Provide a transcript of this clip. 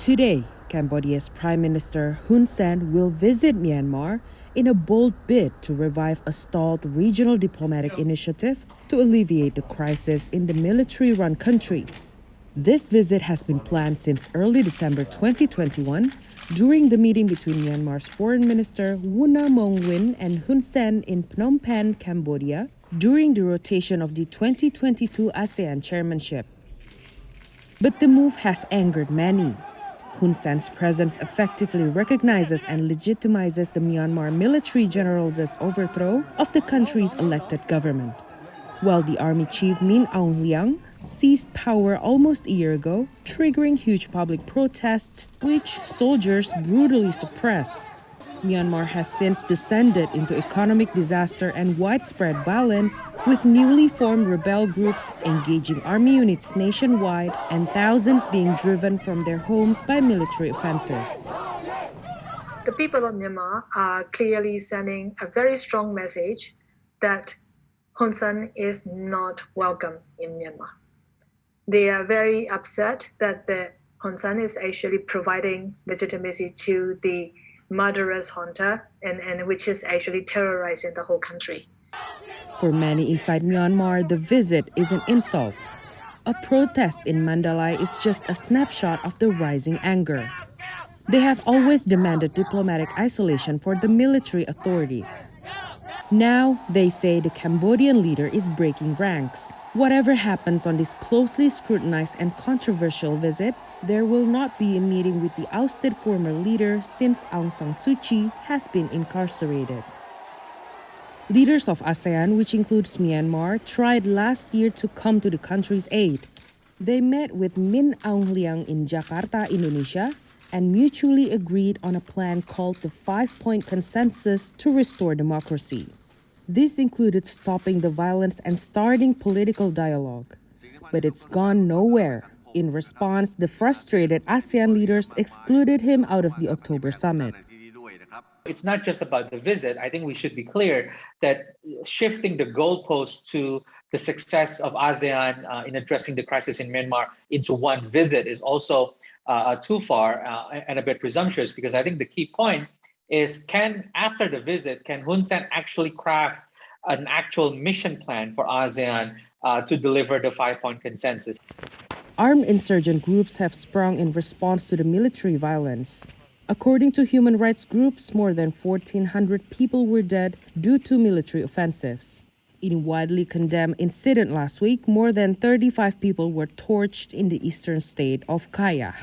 Today, Cambodia's Prime Minister Hun Sen will visit Myanmar in a bold bid to revive a stalled regional diplomatic initiative to alleviate the crisis in the military-run country. This visit has been planned since early December 2021 during the meeting between Myanmar's Foreign Minister Win and Hun Sen in Phnom Penh, Cambodia, during the rotation of the 2022 ASEAN chairmanship. But the move has angered many. Hun Sen's presence effectively recognizes and legitimizes the Myanmar military generals' overthrow of the country's elected government. While the army chief Min Aung Hlaing seized power almost a year ago, triggering huge public protests, which soldiers brutally suppressed. Myanmar has since descended into economic disaster and widespread violence, with newly formed rebel groups engaging army units nationwide and thousands being driven from their homes by military offensives. The people of Myanmar are clearly sending a very strong message that Hun Sen is not welcome in Myanmar. They are very upset that the Hun Sen is actually providing legitimacy to the murderous junta and which is actually terrorizing the whole country. For many inside Myanmar, the visit is an insult. A protest in Mandalay is just a snapshot of the rising anger. They have always demanded diplomatic isolation for the military authorities. Now, they say the Cambodian leader is breaking ranks. Whatever happens on this closely scrutinized and controversial visit, there will not be a meeting with the ousted former leader since Aung San Suu Kyi has been incarcerated. Leaders of ASEAN, which includes Myanmar, tried last year to come to the country's aid. They met with Min Aung Hlaing in Jakarta, Indonesia, and mutually agreed on a plan called the 5-Point Consensus to restore democracy. This included stopping the violence and starting political dialogue. But it's gone nowhere. In response, the frustrated ASEAN leaders excluded him out of the October summit. It's not just about the visit. I think we should be clear that shifting the goalpost to the success of ASEAN in addressing the crisis in Myanmar into one visit is also too far and a bit presumptuous, because I think the key point is, after the visit, can Hun Sen actually craft an actual mission plan for ASEAN to deliver the 5-Point Consensus? Armed insurgent groups have sprung in response to the military violence. According to human rights groups, more than 1,400 people were dead due to military offensives. In a widely condemned incident last week, more than 35 people were torched in the eastern state of Kaya.